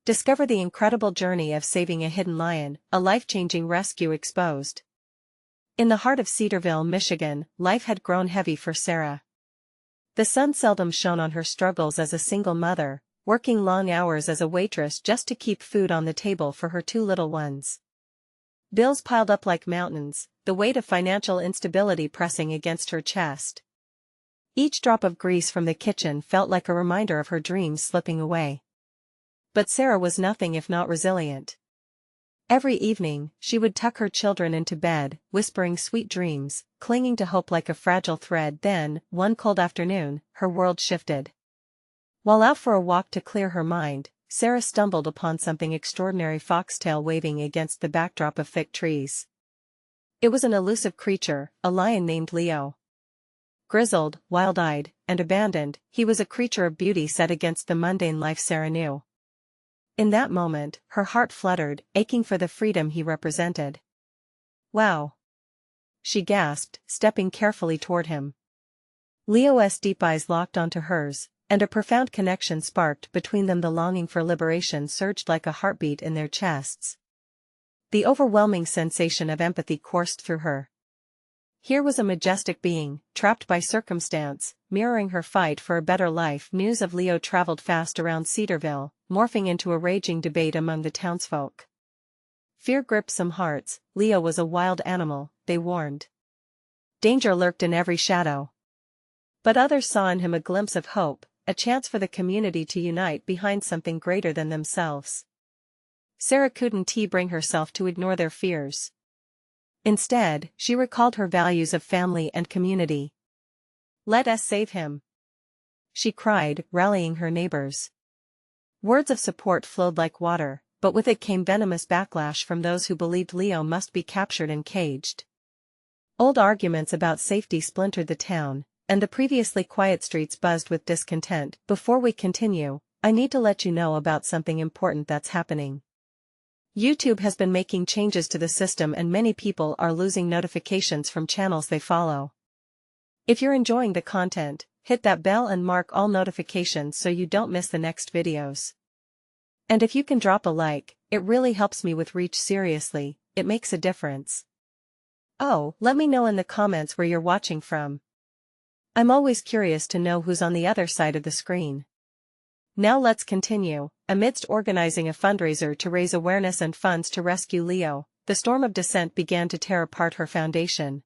Discover the incredible journey of saving a hidden lion, a life-changing rescue exposed. In the heart of Cedarville, Michigan, life had grown heavy for Sarah. The sun seldom shone on her struggles as a single mother, working long hours as a waitress just to keep food on the table for her two little ones. Bills piled up like mountains, the weight of financial instability pressing against her chest. Each drop of grease from the kitchen felt like a reminder of her dreams slipping away. But Sarah was nothing if not resilient. Every evening, she would tuck her children into bed, whispering sweet dreams, clinging to hope like a fragile thread. Then, one cold afternoon, her world shifted. While out for a walk to clear her mind, Sarah stumbled upon something extraordinary: foxtail waving against the backdrop of thick trees. It was an elusive creature, a lion named Leo. Grizzled, wild-eyed, and abandoned, he was a creature of beauty set against the mundane life Sarah knew. In that moment, her heart fluttered, aching for the freedom he represented. "Wow!" she gasped, stepping carefully toward him. Leo's deep eyes locked onto hers, and a profound connection sparked between them. The longing for liberation surged like a heartbeat in their chests. The overwhelming sensation of empathy coursed through her. Here was a majestic being, trapped by circumstance, mirroring her fight for a better life. News of Leo traveled fast around Cedarville, morphing into a raging debate among the townsfolk. Fear gripped some hearts. Leo was a wild animal, they warned. Danger lurked in every shadow. But others saw in him a glimpse of hope, a chance for the community to unite behind something greater than themselves. Sarah couldn't bring herself to ignore their fears. Instead, she recalled her values of family and community. "Let us save him!" she cried, rallying her neighbors. Words of support flowed like water, but with it came venomous backlash from those who believed Leo must be captured and caged. Old arguments about safety splintered the town, and the previously quiet streets buzzed with discontent. Before we continue, I need to let you know about something important that's happening. YouTube has been making changes to the system and many people are losing notifications from channels they follow. If you're enjoying the content, hit that bell and mark all notifications so you don't miss the next videos. And if you can drop a like, it really helps me with reach. Seriously, it makes a difference. Oh, let me know in the comments where you're watching from. I'm always curious to know who's on the other side of the screen. Now let's continue. Amidst organizing a fundraiser to raise awareness and funds to rescue Leo, the storm of dissent began to tear apart her foundation.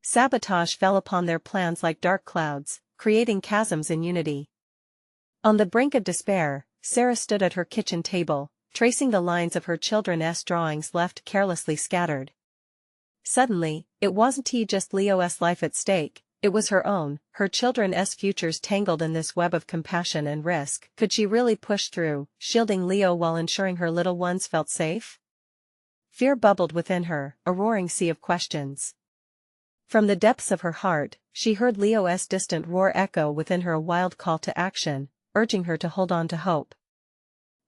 Sabotage fell upon their plans like dark clouds, creating chasms in unity. On the brink of despair, Sarah stood at her kitchen table, tracing the lines of her children's drawings left carelessly scattered. Suddenly, it wasn't just Leo's life at stake. It was her own, her children's futures tangled in this web of compassion and risk. Could she really push through, shielding Leo while ensuring her little ones felt safe? Fear bubbled within her, a roaring sea of questions. From the depths of her heart, she heard Leo's distant roar echo within her, a wild call to action, urging her to hold on to hope.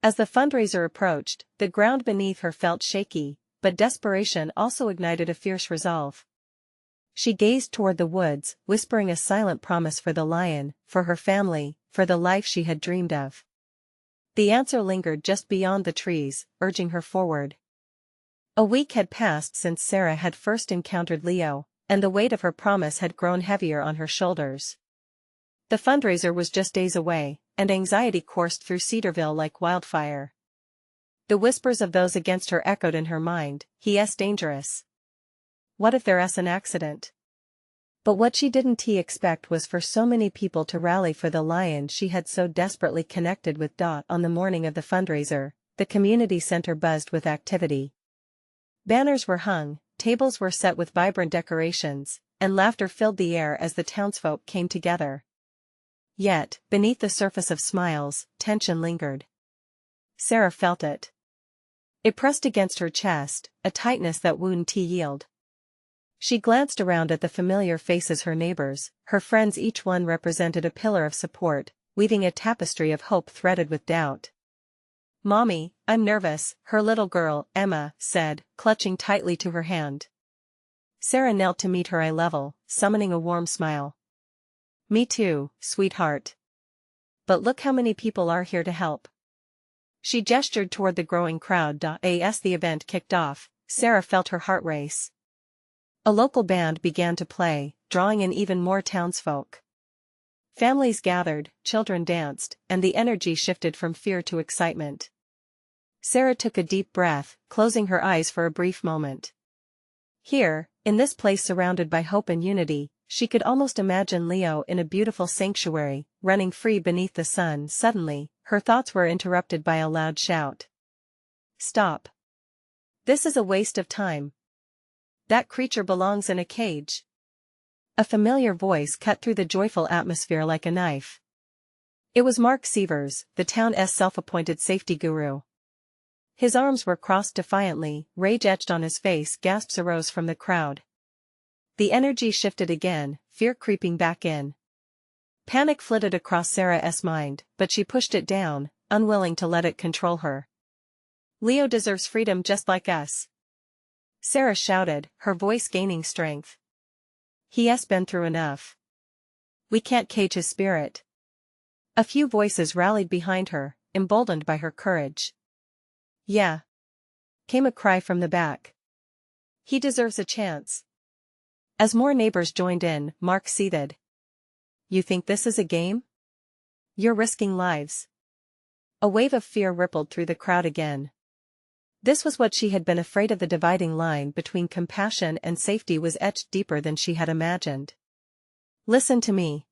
As the fundraiser approached, the ground beneath her felt shaky, but desperation also ignited a fierce resolve. She gazed toward the woods, whispering a silent promise for the lion, for her family, for the life she had dreamed of. The answer lingered just beyond the trees, urging her forward. A week had passed since Sarah had first encountered Leo, and the weight of her promise had grown heavier on her shoulders. The fundraiser was just days away, and anxiety coursed through Cedarville like wildfire. The whispers of those against her echoed in her mind: "He's dangerous. What if there's an accident?" But what she didn't expect was for so many people to rally for the lion she had so desperately connected with. On the morning of the fundraiser, the community center buzzed with activity. Banners were hung, tables were set with vibrant decorations, and laughter filled the air as the townsfolk came together. Yet, beneath the surface of smiles, tension lingered. Sarah felt it. It pressed against her chest, a tightness that wouldn't yield. She glanced around at the familiar faces, her neighbors, her friends. Each one represented a pillar of support, weaving a tapestry of hope threaded with doubt. "Mommy, I'm nervous," her little girl, Emma, said, clutching tightly to her hand. Sarah knelt to meet her eye level, summoning a warm smile. "Me too, sweetheart. But look how many people are here to help." She gestured toward the growing crowd. As the event kicked off, Sarah felt her heart race. A local band began to play, drawing in even more townsfolk. Families gathered, children danced, and the energy shifted from fear to excitement. Sarah took a deep breath, closing her eyes for a brief moment. Here, in this place surrounded by hope and unity, she could almost imagine Leo in a beautiful sanctuary, running free beneath the sun. Suddenly, her thoughts were interrupted by a loud shout. "Stop! This is a waste of time. That creature belongs in a cage." A familiar voice cut through the joyful atmosphere like a knife. It was Mark Sievers, the town's self-appointed safety guru. His arms were crossed defiantly, rage etched on his face. Gasps arose from the crowd. The energy shifted again, fear creeping back in. Panic flitted across Sarah's mind, but she pushed it down, unwilling to let it control her. "Leo deserves freedom just like us," Sarah shouted, her voice gaining strength. "He has been through enough. We can't cage his spirit." A few voices rallied behind her, emboldened by her courage. "Yeah," came a cry from the back. "He deserves a chance." As more neighbors joined in, Mark seethed. "You think this is a game? You're risking lives." A wave of fear rippled through the crowd again. This was what she had been afraid of. The dividing line between compassion and safety was etched deeper than she had imagined. "Listen to me,"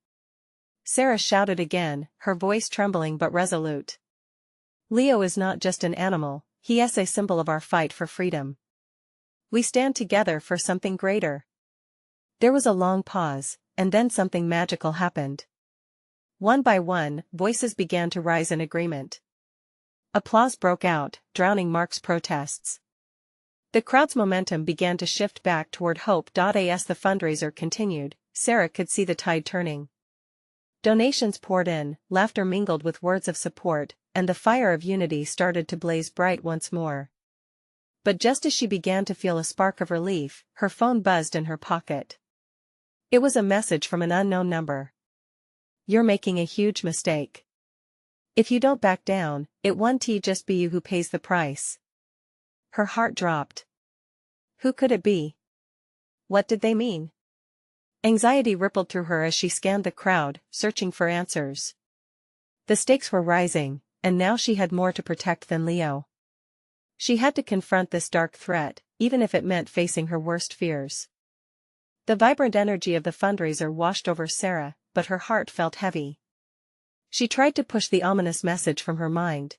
Sarah shouted again, her voice trembling but resolute. "Leo is not just an animal, he is a symbol of our fight for freedom. We stand together for something greater." There was a long pause, and then something magical happened. One by one, voices began to rise in agreement. Applause broke out, drowning Mark's protests. The crowd's momentum began to shift back toward hope. As the fundraiser continued, Sarah could see the tide turning. Donations poured in, laughter mingled with words of support, and the fire of unity started to blaze bright once more. But just as she began to feel a spark of relief, her phone buzzed in her pocket. It was a message from an unknown number. "You're making a huge mistake. If you don't back down, it won't just be you who pays the price." Her heart dropped. Who could it be? What did they mean? Anxiety rippled through her as she scanned the crowd, searching for answers. The stakes were rising, and now she had more to protect than Leo. She had to confront this dark threat, even if it meant facing her worst fears. The vibrant energy of the fundraiser washed over Sarah, but her heart felt heavy. She tried to push the ominous message from her mind.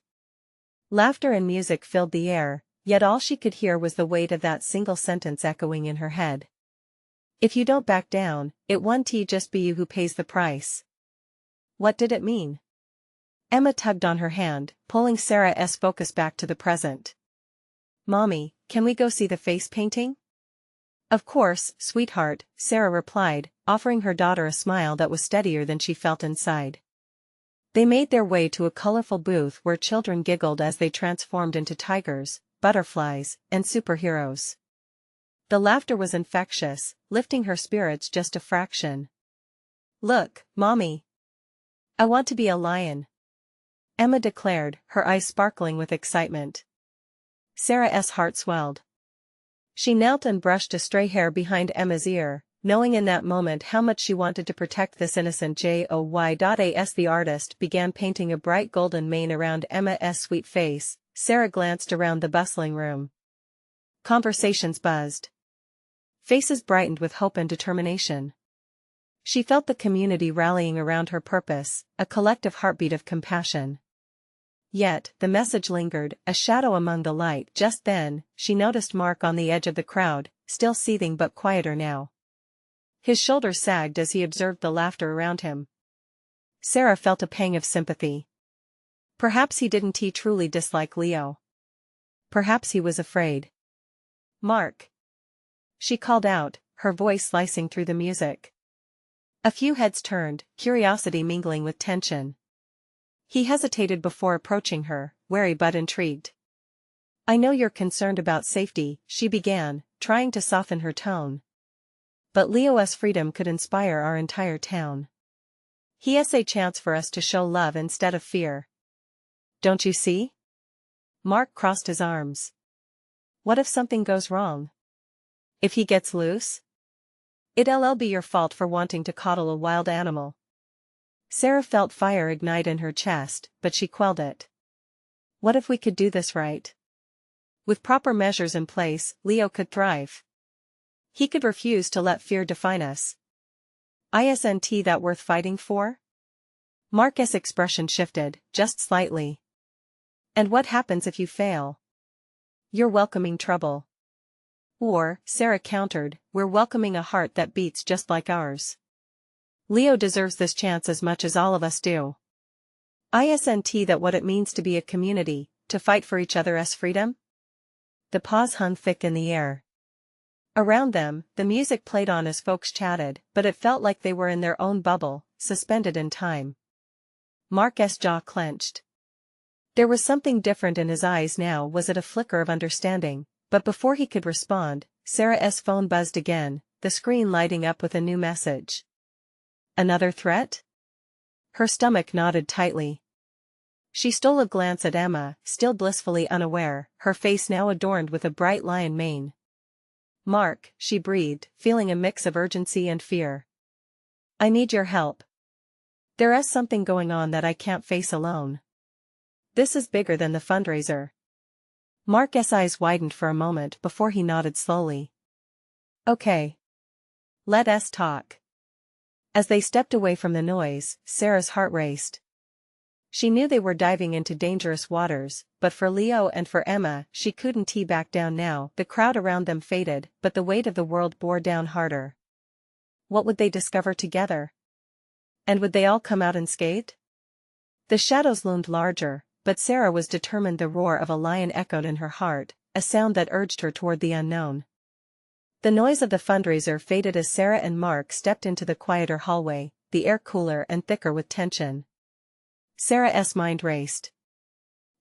Laughter and music filled the air, yet all she could hear was the weight of that single sentence echoing in her head. "If you don't back down, it won't just be you who pays the price." What did it mean? Emma tugged on her hand, pulling Sarah's focus back to the present. "Mommy, can we go see the face painting?" "Of course, sweetheart," Sarah replied, offering her daughter a smile that was steadier than she felt inside. They made their way to a colorful booth where children giggled as they transformed into tigers, butterflies, and superheroes. The laughter was infectious, lifting her spirits just a fraction. "Look, Mommy. I want to be a lion," Emma declared, her eyes sparkling with excitement. Sarah's heart swelled. She knelt and brushed a stray hair behind Emma's ear, knowing in that moment how much she wanted to protect this innocent joy. As the artist began painting a bright golden mane around Emma's sweet face, Sarah glanced around the bustling room. Conversations buzzed. Faces brightened with hope and determination. She felt the community rallying around her purpose, a collective heartbeat of compassion. Yet, the message lingered, a shadow among the light. Just then, she noticed Mark on the edge of the crowd, still seething but quieter now. His shoulders sagged as he observed the laughter around him. Sarah felt a pang of sympathy. Perhaps he didn't truly dislike Leo. Perhaps he was afraid. "Mark!" she called out, her voice slicing through the music. A few heads turned, curiosity mingling with tension. He hesitated before approaching her, wary but intrigued. "I know you're concerned about safety," she began, trying to soften her tone. "But Leo's freedom could inspire our entire town. He has a chance for us to show love instead of fear. Don't you see?" Mark crossed his arms. What if something goes wrong? If he gets loose? It'll be your fault for wanting to coddle a wild animal. Sarah felt fire ignite in her chest, but she quelled it. What if we could do this right? With proper measures in place, Leo could thrive. He could refuse to let fear define us. Isn't that worth fighting for? Mark's expression shifted, just slightly. And what happens if you fail? You're welcoming trouble. Or, Sarah countered, we're welcoming a heart that beats just like ours. Leo deserves this chance as much as all of us do. Isn't that what it means to be a community, to fight for each other's freedom? The pause hung thick in the air. Around them, the music played on as folks chatted, but it felt like they were in their own bubble, suspended in time. Mark's jaw clenched. There was something different in his eyes now. Was it a flicker of understanding? But before he could respond, Sarah's phone buzzed again, the screen lighting up with a new message. Another threat? Her stomach knotted tightly. She stole a glance at Emma, still blissfully unaware, her face now adorned with a bright lion mane. Mark, she breathed, feeling a mix of urgency and fear. I need your help. There is something going on that I can't face alone. This is bigger than the fundraiser. Mark's eyes widened for a moment before he nodded slowly. Okay. Let us talk. As they stepped away from the noise, Sarah's heart raced. She knew they were diving into dangerous waters, but for Leo and for Emma, she couldn't back down now. The crowd around them faded, but the weight of the world bore down harder. What would they discover together? And would they all come out unscathed? The shadows loomed larger, but Sarah was determined. The roar of a lion echoed in her heart, a sound that urged her toward the unknown. The noise of the fundraiser faded as Sarah and Mark stepped into the quieter hallway, the air cooler and thicker with tension. Sarah's mind raced.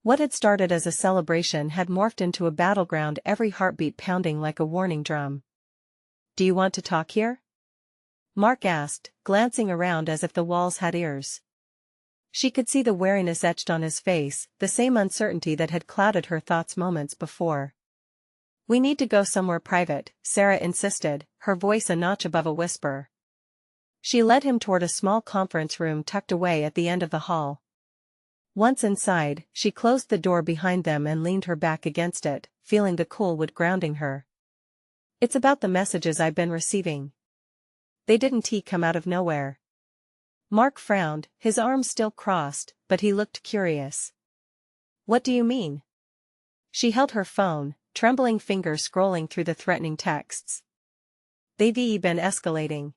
What had started as a celebration had morphed into a battleground, every heartbeat pounding like a warning drum. Do you want to talk here? Mark asked, glancing around as if the walls had ears. She could see the wariness etched on his face, the same uncertainty that had clouded her thoughts moments before. We need to go somewhere private, Sarah insisted, her voice a notch above a whisper. She led him toward a small conference room tucked away at the end of the hall. Once inside, she closed the door behind them and leaned her back against it, feeling the cool wood grounding her. It's about the messages I've been receiving. They didn't come out of nowhere. Mark frowned, his arms still crossed, but he looked curious. What do you mean? She held her phone, trembling fingers scrolling through the threatening texts. They've been escalating.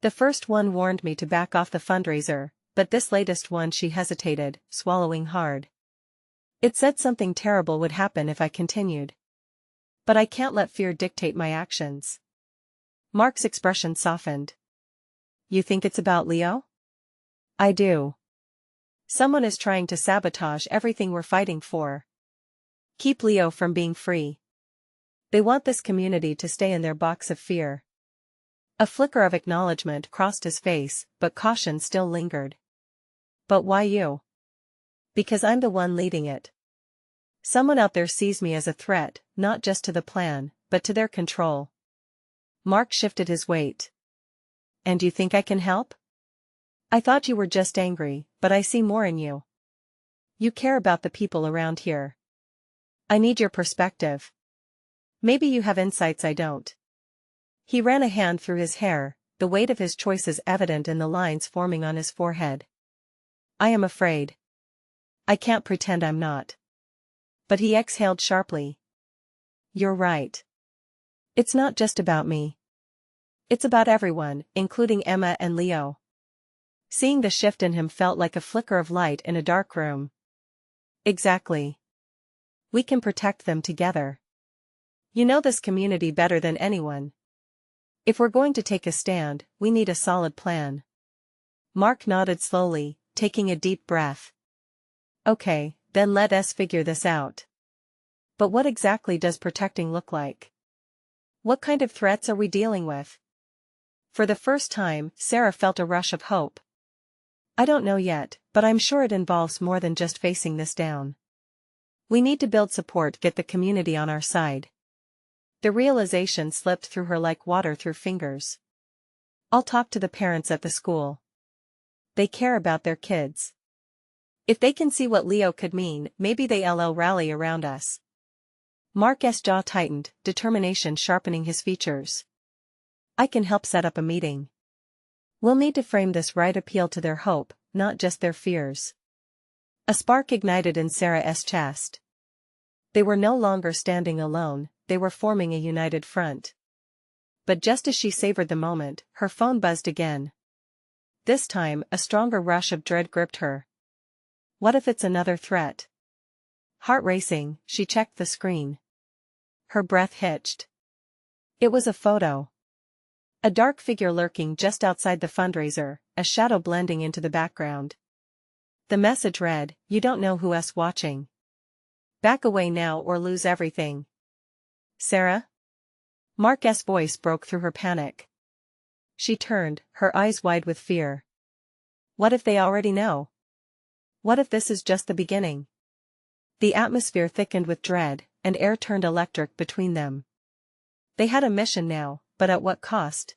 The first one warned me to back off the fundraiser, but this latest one, she hesitated, swallowing hard. It said something terrible would happen if I continued. But I can't let fear dictate my actions. Mark's expression softened. You think it's about Leo? I do. Someone is trying to sabotage everything we're fighting for. Keep Leo from being free. They want this community to stay in their box of fear. A flicker of acknowledgement crossed his face, but caution still lingered. But why you? Because I'm the one leading it. Someone out there sees me as a threat, not just to the plan, but to their control. Mark shifted his weight. And you think I can help? I thought you were just angry, but I see more in you. You care about the people around here. I need your perspective. Maybe you have insights I don't. He ran a hand through his hair, the weight of his choices evident in the lines forming on his forehead. I am afraid. I can't pretend I'm not. But he exhaled sharply. You're right. It's not just about me. It's about everyone, including Emma and Leo. Seeing the shift in him felt like a flicker of light in a dark room. Exactly. We can protect them together. You know this community better than anyone. If we're going to take a stand, we need a solid plan. Mark nodded slowly, taking a deep breath. Okay, then let us figure this out. But what exactly does protecting look like? What kind of threats are we dealing with? For the first time, Sarah felt a rush of hope. I don't know yet, but I'm sure it involves more than just facing this down. We need to build support, get the community on our side. The realization slipped through her like water through fingers. I'll talk to the parents at the school. They care about their kids. If they can see what Leo could mean, maybe they'll rally around us. Mark's jaw tightened, determination sharpening his features. I can help set up a meeting. We'll need to frame this right, appeal to their hope, not just their fears. A spark ignited in Sarah's chest. They were no longer standing alone, they were forming a united front. But just as she savored the moment, her phone buzzed again. This time, a stronger rush of dread gripped her. What if it's another threat? Heart racing, she checked the screen. Her breath hitched. It was a photo. A dark figure lurking just outside the fundraiser, a shadow blending into the background. The message read, "You don't know who's watching. Back away now or lose everything." Sarah? Mark's voice broke through her panic. She turned, her eyes wide with fear. What if they already know? What if this is just the beginning? The atmosphere thickened with dread, and air turned electric between them. They had a mission now, but at what cost?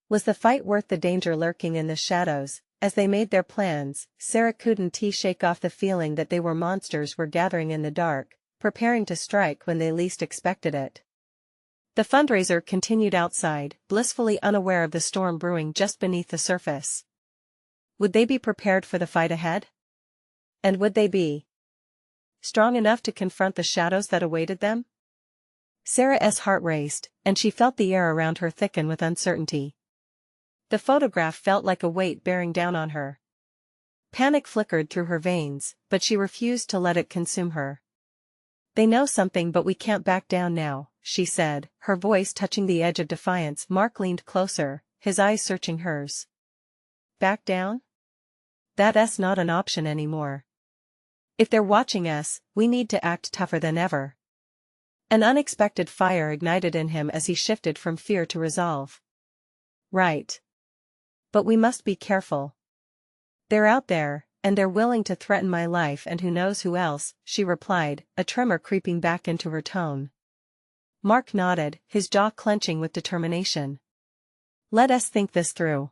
Was the fight worth the danger lurking in the shadows? As they made their plans, Sarah couldn't shake off the feeling that they were monsters were gathering in the dark, preparing to strike when they least expected it. The fundraiser continued outside, blissfully unaware of the storm brewing just beneath the surface. Would they be prepared for the fight ahead? And would they be strong enough to confront the shadows that awaited them? Sarah's heart raced, and she felt the air around her thicken with uncertainty. The photograph felt like a weight bearing down on her. Panic flickered through her veins, but she refused to let it consume her. They know something, but we can't back down now, she said, her voice touching the edge of defiance. Mark leaned closer, his eyes searching hers. Back down? That's not an option anymore. If they're watching us, we need to act tougher than ever. An unexpected fire ignited in him as he shifted from fear to resolve. Right. But we must be careful. They're out there, and they're willing to threaten my life and who knows who else, she replied, a tremor creeping back into her tone. Mark nodded, his jaw clenching with determination. Let us think this through.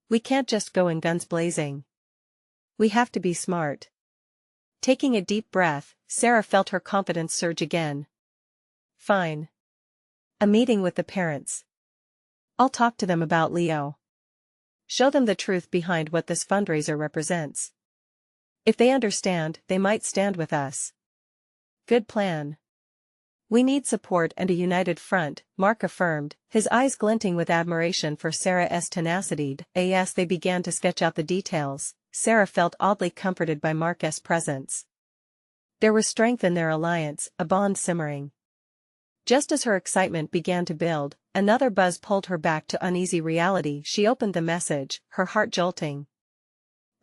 We can't just go in guns blazing. We have to be smart. Taking a deep breath, Sarah felt her confidence surge again. Fine. A meeting with the parents. I'll talk to them about Leo. Show them the truth behind what this fundraiser represents. If they understand, they might stand with us. Good plan. We need support and a united front, Mark affirmed, his eyes glinting with admiration for Sarah's tenacity. As they began to sketch out the details, Sarah felt oddly comforted by Mark's presence. There was strength in their alliance, a bond simmering. Just as her excitement began to build, another buzz pulled her back to uneasy reality. She opened the message, her heart jolting.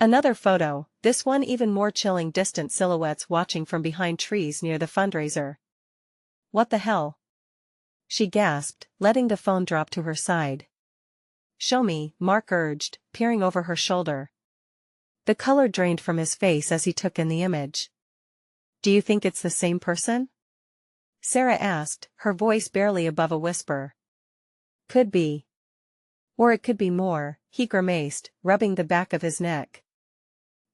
Another photo, this one even more chilling, distant silhouettes watching from behind trees near the fundraiser. What the hell? She gasped, letting the phone drop to her side. Show me, Mark urged, peering over her shoulder. The color drained from his face as he took in the image. Do you think it's the same person? Sarah asked, her voice barely above a whisper. Could be. Or it could be more, he grimaced, rubbing the back of his neck.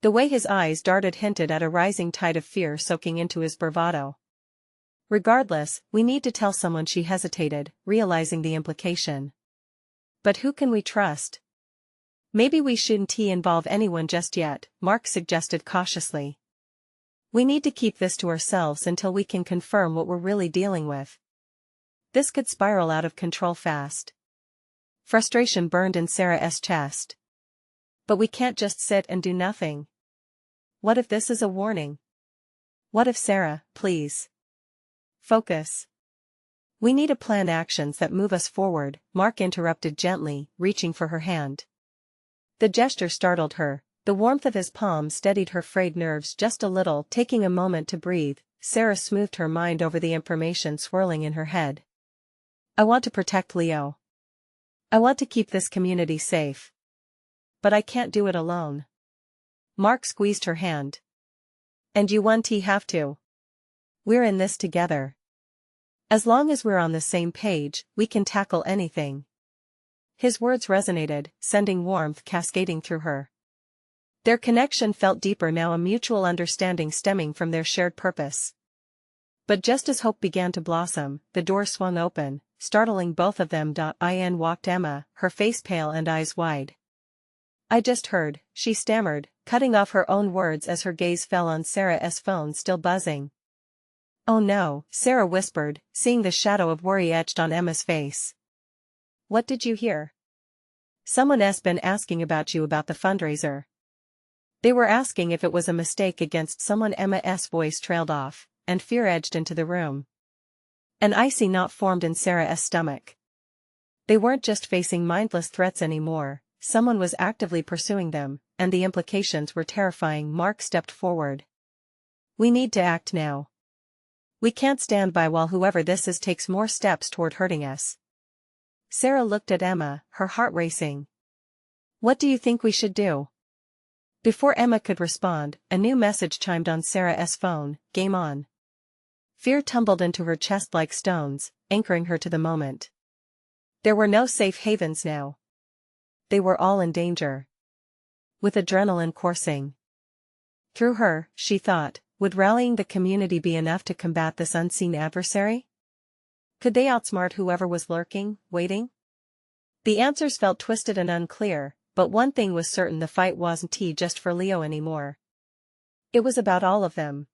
The way his eyes darted hinted at a rising tide of fear soaking into his bravado. Regardless, we need to tell someone, she hesitated, realizing the implication. But who can we trust? Maybe we shouldn't involve anyone just yet, Mark suggested cautiously. We need to keep this to ourselves until we can confirm what we're really dealing with. This could spiral out of control fast. Frustration burned in Sarah's chest. But we can't just sit and do nothing. What if this is a warning? What if Sarah, please? Focus. We need a planned actions that move us forward, Mark interrupted gently, reaching for her hand. The gesture startled her. The warmth of his palm steadied her frayed nerves just a little. Taking a moment to breathe, Sarah smoothed her mind over the information swirling in her head. I want to protect Leo. I want to keep this community safe. But I can't do it alone. Mark squeezed her hand. And you have to. We're in this together. As long as we're on the same page, we can tackle anything. His words resonated, sending warmth cascading through her. Their connection felt deeper now, a mutual understanding stemming from their shared purpose. But just as hope began to blossom, the door swung open, startling both of them. In walked Emma, her face pale and eyes wide. I just heard, she stammered, cutting off her own words as her gaze fell on Sarah's phone still buzzing. Oh no, Sarah whispered, seeing the shadow of worry etched on Emma's face. What did you hear? Someone's been asking about you about the fundraiser. They were asking if it was a mistake against someone. Emma's voice trailed off, and fear edged into the room. An icy knot formed in Sarah's stomach. They weren't just facing mindless threats anymore, someone was actively pursuing them, and the implications were terrifying. Mark stepped forward. We need to act now. We can't stand by while whoever this is takes more steps toward hurting us. Sarah looked at Emma, her heart racing. What do you think we should do? Before Emma could respond, a new message chimed on Sarah's phone, game on. Fear tumbled into her chest like stones, anchoring her to the moment. There were no safe havens now. They were all in danger. With adrenaline coursing through her, she thought, would rallying the community be enough to combat this unseen adversary? Could they outsmart whoever was lurking, waiting? The answers felt twisted and unclear, but one thing was certain: the fight wasn't just for Leo anymore. It was about all of them.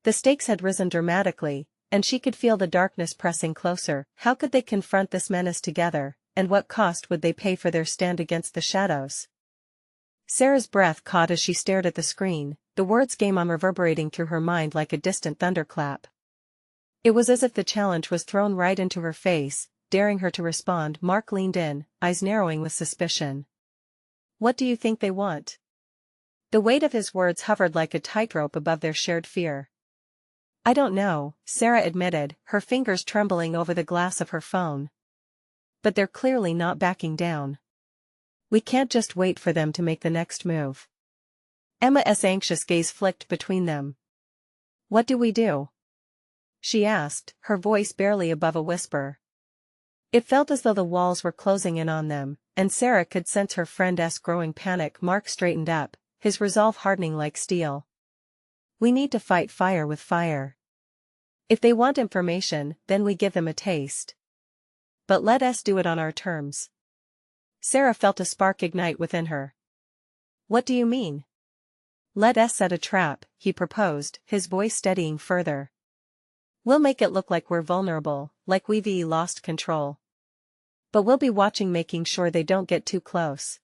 The stakes had risen dramatically, and she could feel the darkness pressing closer. How could they confront this menace together, and what cost would they pay for their stand against the shadows? Sarah's breath caught as she stared at the screen, the words game on reverberating through her mind like a distant thunderclap. It was as if the challenge was thrown right into her face, daring her to respond. Mark leaned in, eyes narrowing with suspicion. What do you think they want? The weight of his words hovered like a tightrope above their shared fear. I don't know, Sarah admitted, her fingers trembling over the glass of her phone. But they're clearly not backing down. We can't just wait for them to make the next move. Emma's anxious gaze flicked between them. What do we do? She asked, her voice barely above a whisper. It felt as though the walls were closing in on them, and Sarah could sense her friend's growing panic. Mark straightened up, his resolve hardening like steel. We need to fight fire with fire. If they want information, then we give them a taste. But let us do it on our terms. Sarah felt a spark ignite within her. What do you mean? Let us set a trap, he proposed, his voice steadying further. We'll make it look like we're vulnerable, like we've lost control. But we'll be watching, making sure they don't get too close.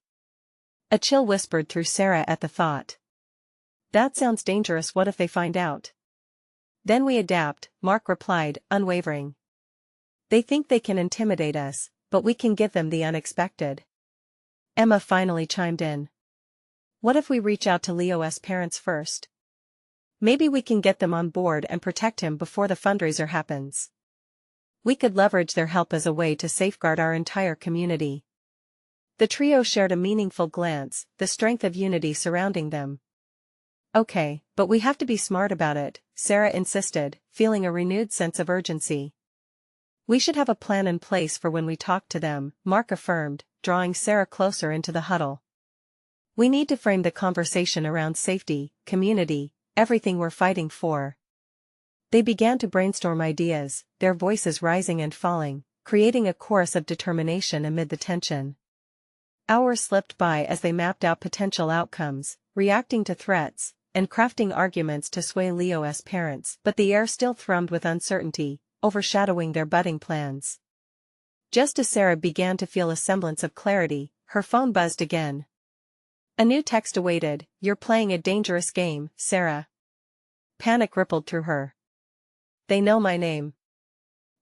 A chill whispered through Sarah at the thought. That sounds dangerous. What if they find out? Then we adapt, Mark replied, unwavering. They think they can intimidate us, but we can give them the unexpected. Emma finally chimed in. What if we reach out to Leo's parents first? Maybe we can get them on board and protect him before the fundraiser happens. We could leverage their help as a way to safeguard our entire community. The trio shared a meaningful glance, the strength of unity surrounding them. Okay, but we have to be smart about it, Sarah insisted, feeling a renewed sense of urgency. We should have a plan in place for when we talk to them, Mark affirmed, drawing Sarah closer into the huddle. We need to frame the conversation around safety, community, everything we're fighting for. They began to brainstorm ideas, their voices rising and falling, creating a chorus of determination amid the tension. Hours slipped by as they mapped out potential outcomes, reacting to threats, and crafting arguments to sway Leo's parents. But the air still thrummed with uncertainty, overshadowing their budding plans. Just as Sarah began to feel a semblance of clarity, her phone buzzed again. A new text awaited. You're playing a dangerous game, Sarah. Panic rippled through her. They know my name.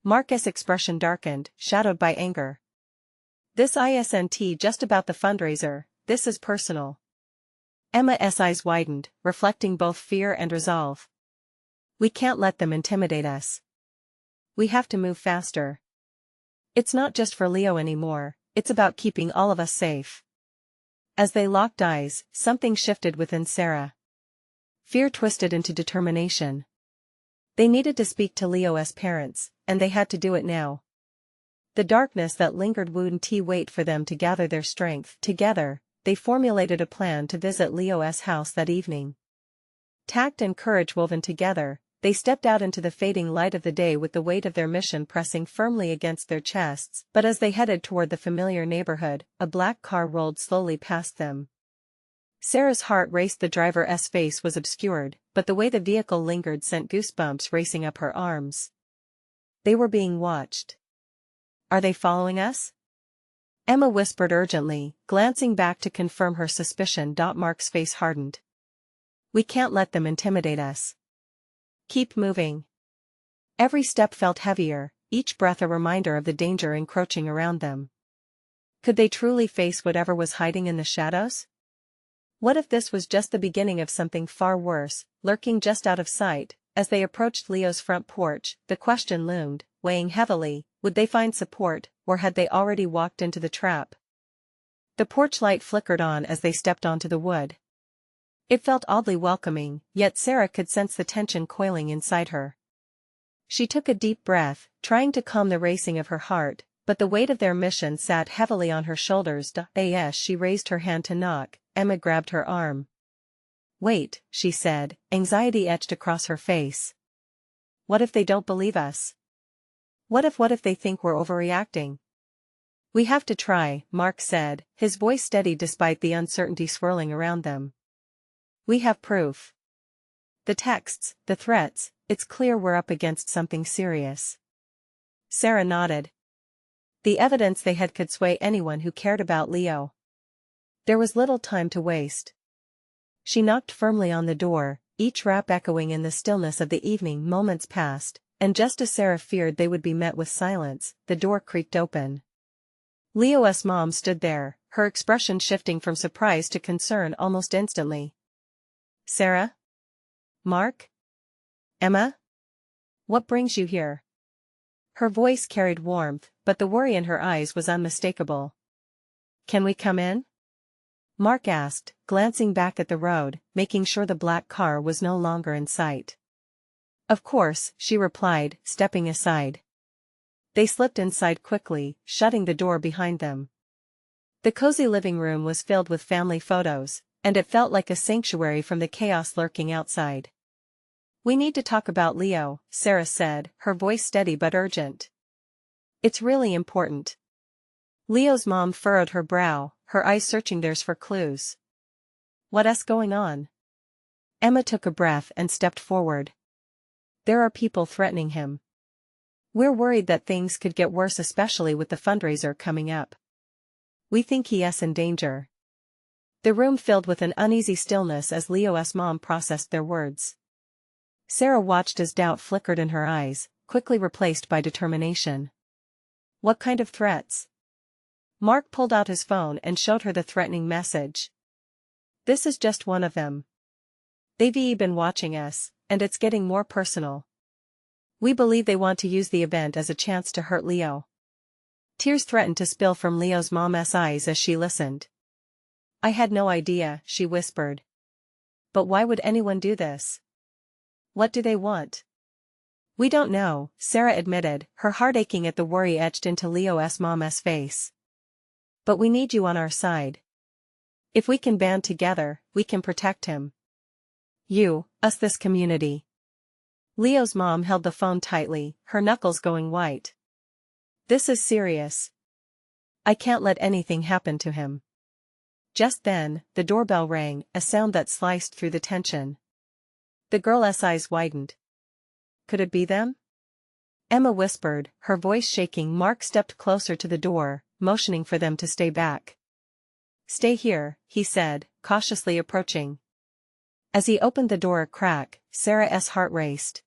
Mark's expression darkened, shadowed by anger. This isn't just about the fundraiser, this is personal. Emma's eyes widened, reflecting both fear and resolve. We can't let them intimidate us. We have to move faster. It's not just for Leo anymore, it's about keeping all of us safe. As they locked eyes, something shifted within Sarah. Fear twisted into determination. They needed to speak to Leo's parents, and they had to do it now. The darkness that lingered wouldn't wait for them to gather their strength. Together, they formulated a plan to visit Leo's house that evening. Tact and courage woven together, they stepped out into the fading light of the day with the weight of their mission pressing firmly against their chests. But as they headed toward the familiar neighborhood, a black car rolled slowly past them. Sarah's heart raced. The driver's face was obscured, but the way the vehicle lingered sent goosebumps racing up her arms. They were being watched. "Are they following us?" Emma whispered urgently, glancing back to confirm her suspicion. Mark's face hardened. "We can't let them intimidate us. Keep moving." Every step felt heavier, each breath a reminder of the danger encroaching around them. Could they truly face whatever was hiding in the shadows? What if this was just the beginning of something far worse, lurking just out of sight? As they approached Leo's front porch, the question loomed, weighing heavily: would they find support, or had they already walked into the trap? The porch light flickered on as they stepped onto the wood. It felt oddly welcoming, yet Sarah could sense the tension coiling inside her. She took a deep breath, trying to calm the racing of her heart, but the weight of their mission sat heavily on her shoulders. As she raised her hand to knock, Emma grabbed her arm. "Wait," she said, anxiety etched across her face. "What if they don't believe us? What if they think we're overreacting?" "We have to try," Mark said, his voice steady despite the uncertainty swirling around them. "We have proof. The texts, the threats, it's clear we're up against something serious." Sarah nodded. The evidence they had could sway anyone who cared about Leo. There was little time to waste. She knocked firmly on the door, each rap echoing in the stillness of the evening. Moments passed, and just as Sarah feared they would be met with silence, the door creaked open. Leo's mom stood there, her expression shifting from surprise to concern almost instantly. "Sarah? Mark? Emma? What brings you here?" Her voice carried warmth, but the worry in her eyes was unmistakable. "Can we come in?" Mark asked, glancing back at the road, making sure the black car was no longer in sight. "Of course," she replied, stepping aside. They slipped inside quickly, shutting the door behind them. The cozy living room was filled with family photos, and it felt like a sanctuary from the chaos lurking outside. "We need to talk about Leo," Sarah said, her voice steady but urgent. "It's really important." Leo's mom furrowed her brow, her eyes searching theirs for clues. "What's going on?" Emma took a breath and stepped forward. "There are people threatening him. We're worried that things could get worse, especially with the fundraiser coming up. We think he's in danger." The room filled with an uneasy stillness as Leo's mom processed their words. Sarah watched as doubt flickered in her eyes, quickly replaced by determination. "What kind of threats?" Mark pulled out his phone and showed her the threatening message. "This is just one of them. They've been watching us, and it's getting more personal. We believe they want to use the event as a chance to hurt Leo." Tears threatened to spill from Leo's mom's eyes as she listened. "I had no idea," she whispered. "But why would anyone do this? What do they want?" "We don't know," Sarah admitted, her heart aching at the worry etched into Leo's mom's face. "But we need you on our side. If we can band together, we can protect him. You, us, this community." Leo's mom held the phone tightly, her knuckles going white. "This is serious. I can't let anything happen to him." Just then, the doorbell rang, a sound that sliced through the tension. The girl's eyes widened. Could it be them? Emma whispered, her voice shaking. Mark stepped closer to the door, motioning for them to stay back. "Stay here," he said, cautiously approaching. As he opened the door a crack, Sarah's heart raced.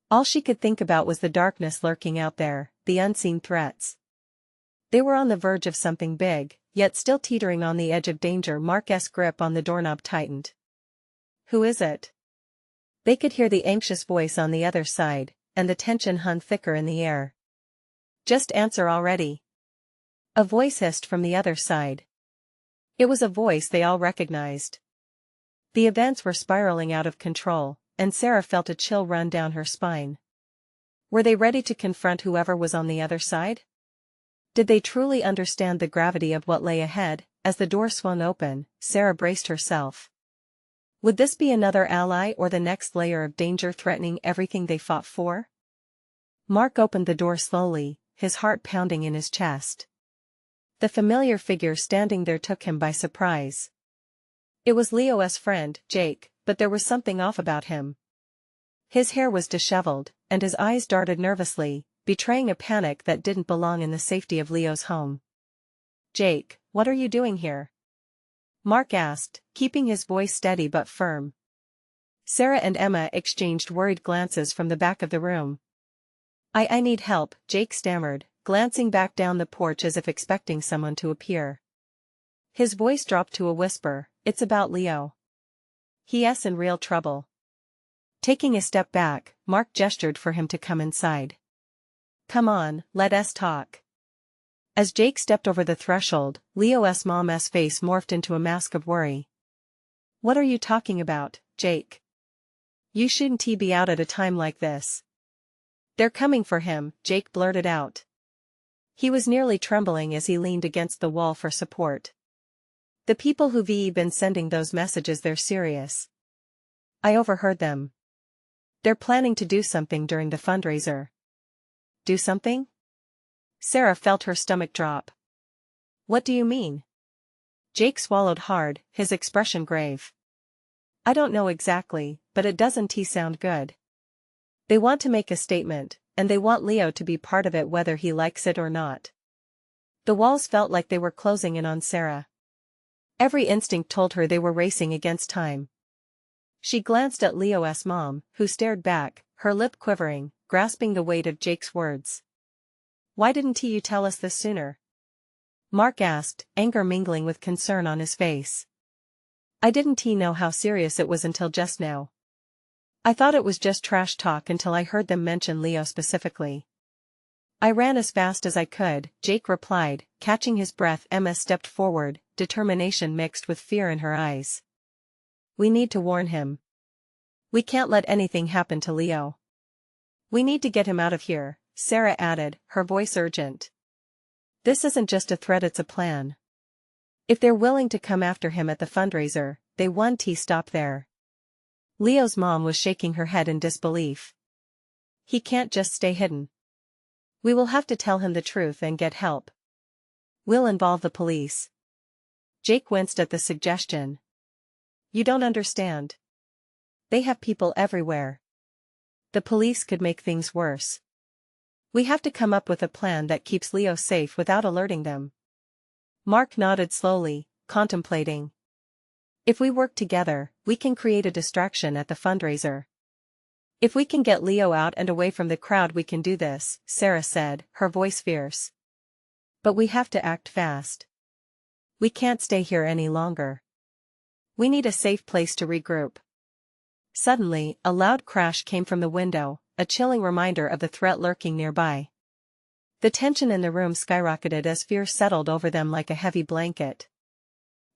All she could think about was the darkness lurking out there, the unseen threats. They were on the verge of something big, yet still teetering on the edge of danger. Mark's grip on the doorknob tightened. "Who is it?" They could hear the anxious voice on the other side, and the tension hung thicker in the air. "Just answer already." A voice hissed from the other side. It was a voice they all recognized. The events were spiraling out of control, and Sarah felt a chill run down her spine. Were they ready to confront whoever was on the other side? Did they truly understand the gravity of what lay ahead? As the door swung open, Sarah braced herself. Would this be another ally or the next layer of danger threatening everything they fought for? Mark opened the door slowly, his heart pounding in his chest. The familiar figure standing there took him by surprise. It was Leo's friend, Jake, but there was something off about him. His hair was disheveled, and his eyes darted nervously, betraying a panic that didn't belong in the safety of Leo's home. "Jake, what are you doing here?" Mark asked, keeping his voice steady but firm. Sarah and Emma exchanged worried glances from the back of the room. I need help," Jake stammered, glancing back down the porch as if expecting someone to appear. His voice dropped to a whisper, "It's about Leo. He's in real trouble." Taking a step back, Mark gestured for him to come inside. "Come on, let us talk." As Jake stepped over the threshold, Leo's mom's face morphed into a mask of worry. "What are you talking about, Jake? You shouldn't be out at a time like this." "They're coming for him," Jake blurted out. He was nearly trembling as he leaned against the wall for support. "The people who've been sending those messages, they're serious. I overheard them. They're planning to do something during the fundraiser." "Do something?" Sarah felt her stomach drop. "What do you mean?" Jake swallowed hard, his expression grave. "I don't know exactly, but it doesn't sound good. They want to make a statement, and they want Leo to be part of it whether he likes it or not." The walls felt like they were closing in on Sarah. Every instinct told her they were racing against time. She glanced at Leo's mom, who stared back, her lip quivering, grasping the weight of Jake's words. "Why didn't you tell us this sooner?" Mark asked, anger mingling with concern on his face. "I didn't know how serious it was until just now. I thought it was just trash talk until I heard them mention Leo specifically." "I ran as fast as I could," Jake replied, catching his breath. Emma stepped forward, determination mixed with fear in her eyes. "We need to warn him. We can't let anything happen to Leo. We need to get him out of here," Sarah added, her voice urgent. "This isn't just a threat, it's a plan. If they're willing to come after him at the fundraiser, they won't stop there." Leo's mom was shaking her head in disbelief. "He can't just stay hidden. We will have to tell him the truth and get help. We'll involve the police." Jake winced at the suggestion. "You don't understand. They have people everywhere. The police could make things worse. We have to come up with a plan that keeps Leo safe without alerting them." Mark nodded slowly, contemplating. "If we work together, we can create a distraction at the fundraiser. If we can get Leo out and away from the crowd, we can do this," Sarah said, her voice fierce. "But we have to act fast. We can't stay here any longer. We need a safe place to regroup." Suddenly, a loud crash came from the window, a chilling reminder of the threat lurking nearby. The tension in the room skyrocketed as fear settled over them like a heavy blanket.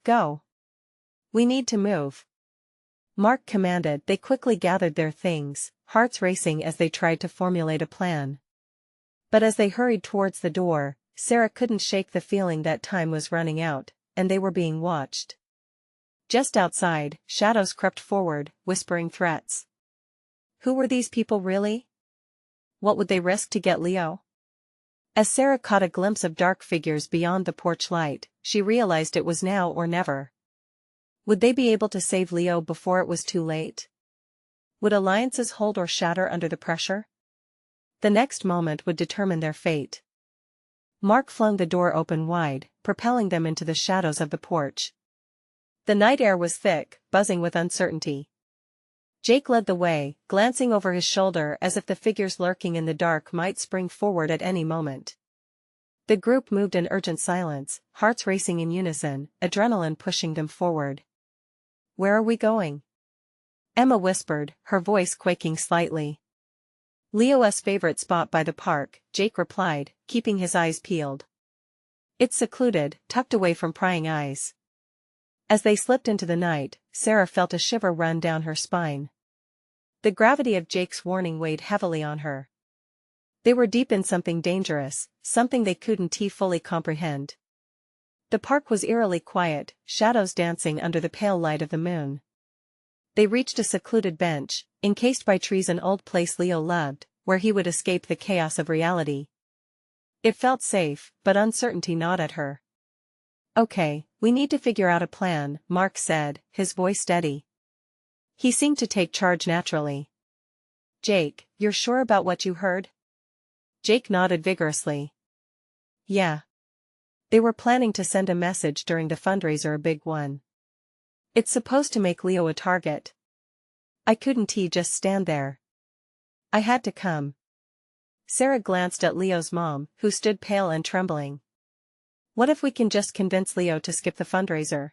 "Go. We need to move," Mark commanded. They quickly gathered their things, hearts racing as they tried to formulate a plan. But as they hurried towards the door, Sarah couldn't shake the feeling that time was running out, and they were being watched. Just outside, shadows crept forward, whispering threats. Who were these people really? What would they risk to get Leo? As Sarah caught a glimpse of dark figures beyond the porch light, she realized it was now or never. Would they be able to save Leo before it was too late? Would alliances hold or shatter under the pressure? The next moment would determine their fate. Mark flung the door open wide, propelling them into the shadows of the porch. The night air was thick, buzzing with uncertainty. Jake led the way, glancing over his shoulder as if the figures lurking in the dark might spring forward at any moment. The group moved in urgent silence, hearts racing in unison, adrenaline pushing them forward. "Where are we going?" Emma whispered, her voice quaking slightly. "Leo's favorite spot by the park," Jake replied, keeping his eyes peeled. "It's secluded, tucked away from prying eyes." As they slipped into the night, Sarah felt a shiver run down her spine. The gravity of Jake's warning weighed heavily on her. They were deep in something dangerous, something they couldn't fully comprehend. The park was eerily quiet, shadows dancing under the pale light of the moon. They reached a secluded bench, encased by trees, an old place Leo loved, where he would escape the chaos of reality. It felt safe, but uncertainty gnawed at her. "Okay, we need to figure out a plan," Mark said, his voice steady. He seemed to take charge naturally. "Jake, you're sure about what you heard?" Jake nodded vigorously. "Yeah. They were planning to send a message during the fundraiser, a big one. It's supposed to make Leo a target. I couldn't just stand there. I had to come." Sarah glanced at Leo's mom, who stood pale and trembling. "What if we can just convince Leo to skip the fundraiser?"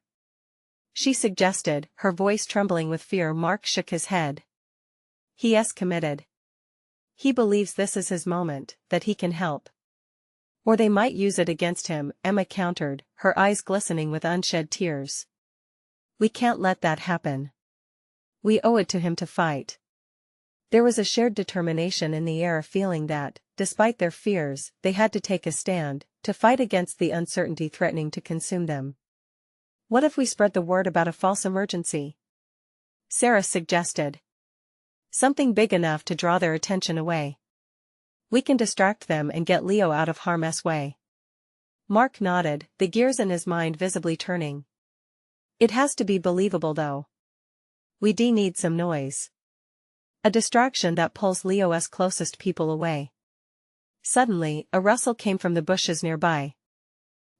she suggested, her voice trembling with fear. Mark shook his head. "He's committed. He believes this is his moment, that he can help. Or they might use it against him," Emma countered, her eyes glistening with unshed tears. "We can't let that happen. We owe it to him to fight." There was a shared determination in the air, a feeling that, despite their fears, they had to take a stand, to fight against the uncertainty threatening to consume them. "What if we spread the word about a false emergency?" Sarah suggested. "Something big enough to draw their attention away. We can distract them and get Leo out of harm's way." Mark nodded, the gears in his mind visibly turning. "It has to be believable though. We need some noise. A distraction that pulls Leo's closest people away." Suddenly, a rustle came from the bushes nearby.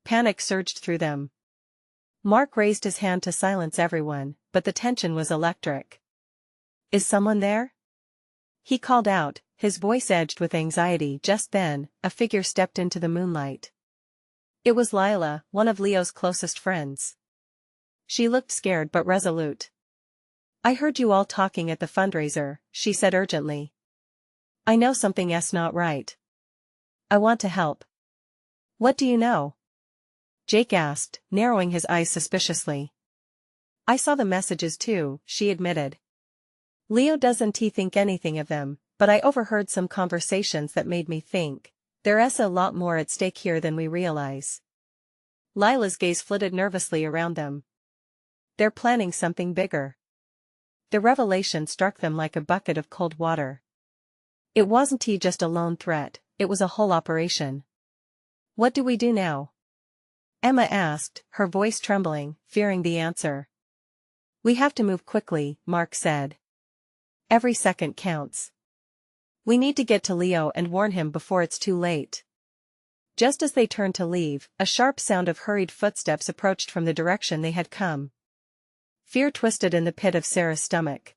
Panic surged through them. Mark raised his hand to silence everyone, but the tension was electric. "Is someone there?" he called out, his voice edged with anxiety. Just then, a figure stepped into the moonlight. It was Lila, one of Leo's closest friends. She looked scared but resolute. "I heard you all talking at the fundraiser," she said urgently. "I know something's not right. I want to help." "What do you know?" Jake asked, narrowing his eyes suspiciously. "I saw the messages too," she admitted. "Leo doesn't think anything of them, but I overheard some conversations that made me think there's a lot more at stake here than we realize." Lila's gaze flitted nervously around them. "They're planning something bigger." The revelation struck them like a bucket of cold water. It wasn't just a lone threat, it was a whole operation. "What do we do now?" Emma asked, her voice trembling, fearing the answer. "We have to move quickly," Mark said. "Every second counts. We need to get to Leo and warn him before it's too late." Just as they turned to leave, a sharp sound of hurried footsteps approached from the direction they had come. Fear twisted in the pit of Sarah's stomach.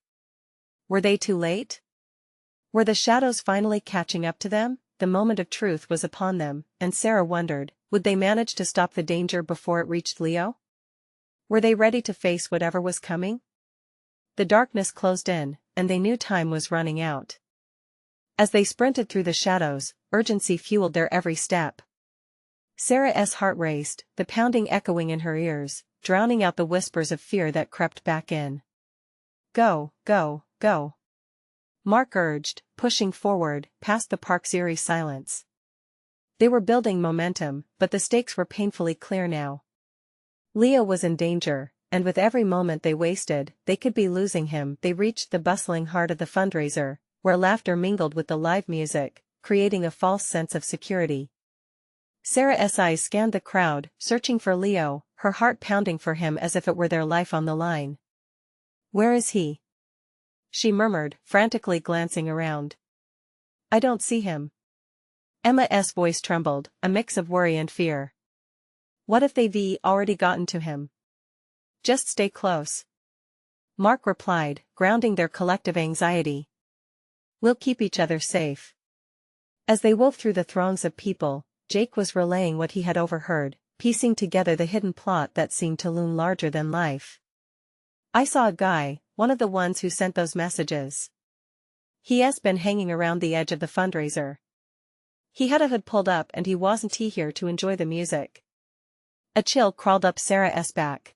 Were they too late? Were the shadows finally catching up to them? The moment of truth was upon them, and Sarah wondered, would they manage to stop the danger before it reached Leo? Were they ready to face whatever was coming? The darkness closed in, and they knew time was running out. As they sprinted through the shadows, urgency fueled their every step. Sarah's heart raced, the pounding echoing in her ears, drowning out the whispers of fear that crept back in. "Go, go, go," Mark urged, pushing forward, past the park's eerie silence. They were building momentum, but the stakes were painfully clear now. Leo was in danger, and with every moment they wasted, they could be losing him. They reached the bustling heart of the fundraiser, where laughter mingled with the live music, creating a false sense of security. Sarah's eyes scanned the crowd, searching for Leo, her heart pounding for him as if it were their life on the line. "Where is he?" she murmured, frantically glancing around. "I don't see him." Emma's voice trembled, a mix of worry and fear. "What if they've already gotten to him?" "Just stay close," Mark replied, grounding their collective anxiety. "We'll keep each other safe." As they wove through the throngs of people, Jake was relaying what he had overheard, piecing together the hidden plot that seemed to loom larger than life. "I saw a guy, one of the ones who sent those messages. He's been hanging around the edge of the fundraiser. He had a hood pulled up and he wasn't here to enjoy the music." A chill crawled up Sarah's back.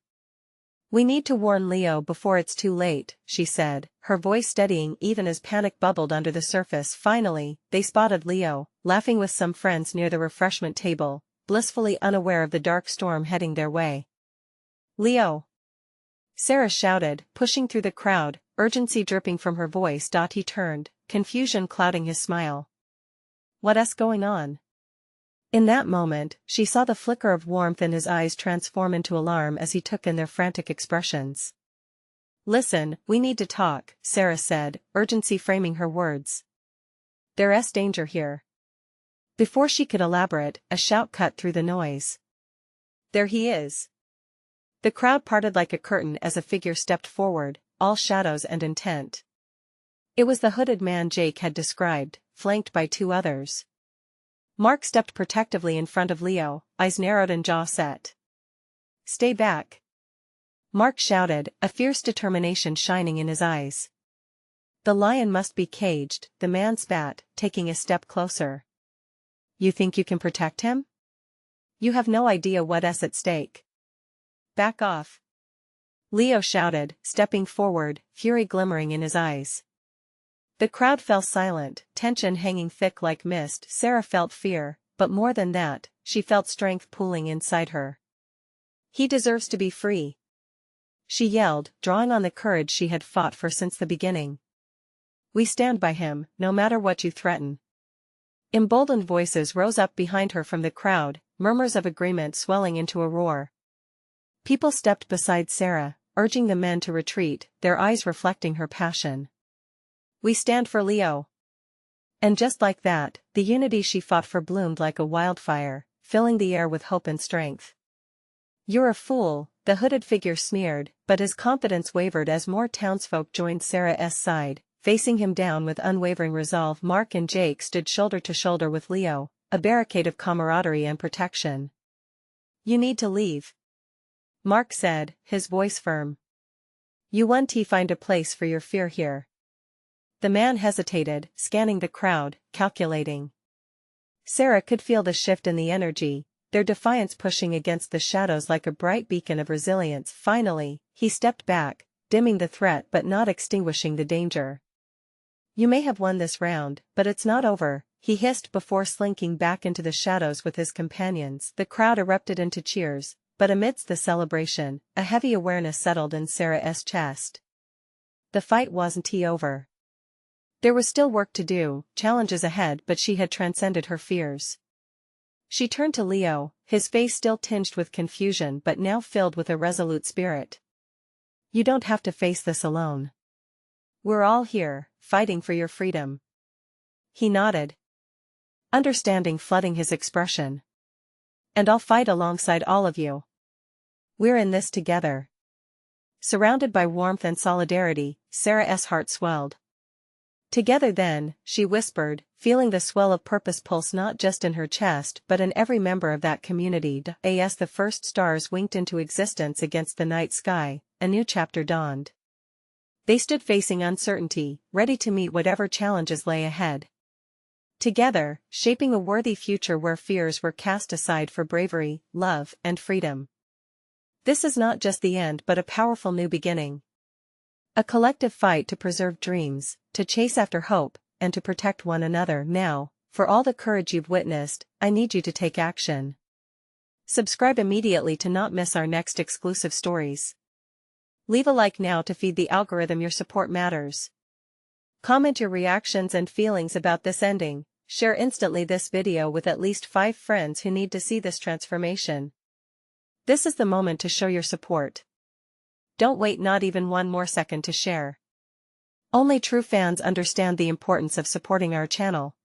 We need to warn Leo before it's too late, she said, her voice steadying even as panic bubbled under the surface. Finally, they spotted Leo, laughing with some friends near the refreshment table, blissfully unaware of the dark storm heading their way. Leo! Sarah shouted, pushing through the crowd, urgency dripping from her voice. He turned, confusion clouding his smile. What's going on? In that moment, she saw the flicker of warmth in his eyes transform into alarm as he took in their frantic expressions. Listen, we need to talk, Sarah said, urgency framing her words. There's danger here. Before she could elaborate, a shout cut through the noise. There he is. The crowd parted like a curtain as a figure stepped forward, all shadows and intent. It was the hooded man Jake had described, flanked by two others. Mark stepped protectively in front of Leo, eyes narrowed and jaw set. Stay back. Mark shouted, a fierce determination shining in his eyes. The lion must be caged, the man spat, taking a step closer. You think you can protect him? You have no idea what's at stake. Back off. Leo shouted, stepping forward, fury glimmering in his eyes. The crowd fell silent, tension hanging thick like mist. Sarah felt fear, but more than that, she felt strength pooling inside her. He deserves to be free. She yelled, drawing on the courage she had fought for since the beginning. We stand by him, no matter what you threaten. Emboldened voices rose up behind her from the crowd, murmurs of agreement swelling into a roar. People stepped beside Sarah, urging the men to retreat, their eyes reflecting her passion. We stand for Leo. And just like that, the unity she fought for bloomed like a wildfire, filling the air with hope and strength. You're a fool, the hooded figure sneered, but his confidence wavered as more townsfolk joined Sarah's side, facing him down with unwavering resolve. Mark and Jake stood shoulder to shoulder with Leo, a barricade of camaraderie and protection. You need to leave. Mark said, his voice firm. You want to find a place for your fear here. The man hesitated, scanning the crowd, calculating. Sarah could feel the shift in the energy, their defiance pushing against the shadows like a bright beacon of resilience. Finally, he stepped back, dimming the threat but not extinguishing the danger. You may have won this round, but it's not over, he hissed before slinking back into the shadows with his companions. The crowd erupted into cheers, but amidst the celebration, a heavy awareness settled in Sarah's chest. The fight wasn't over. There was still work to do, challenges ahead, but she had transcended her fears. She turned to Leo, his face still tinged with confusion but now filled with a resolute spirit. You don't have to face this alone. We're all here, fighting for your freedom. He nodded, understanding flooding his expression. And I'll fight alongside all of you. We're in this together. Surrounded by warmth and solidarity, Sarah's heart swelled. Together then, she whispered, feeling the swell of purpose pulse not just in her chest but in every member of that community. As the first stars winked into existence against the night sky, a new chapter dawned. They stood facing uncertainty, ready to meet whatever challenges lay ahead. Together, shaping a worthy future where fears were cast aside for bravery, love, and freedom. This is not just the end but a powerful new beginning. A collective fight to preserve dreams, to chase after hope, and to protect one another. Now, for all the courage you've witnessed, I need you to take action. Subscribe immediately to not miss our next exclusive stories. Leave a like now to feed the algorithm. Your support matters. Comment your reactions and feelings about this ending. Share instantly this video with at least 5 friends who need to see this transformation. This is the moment to show your support. Don't wait not even one more second to share. Only true fans understand the importance of supporting our channel.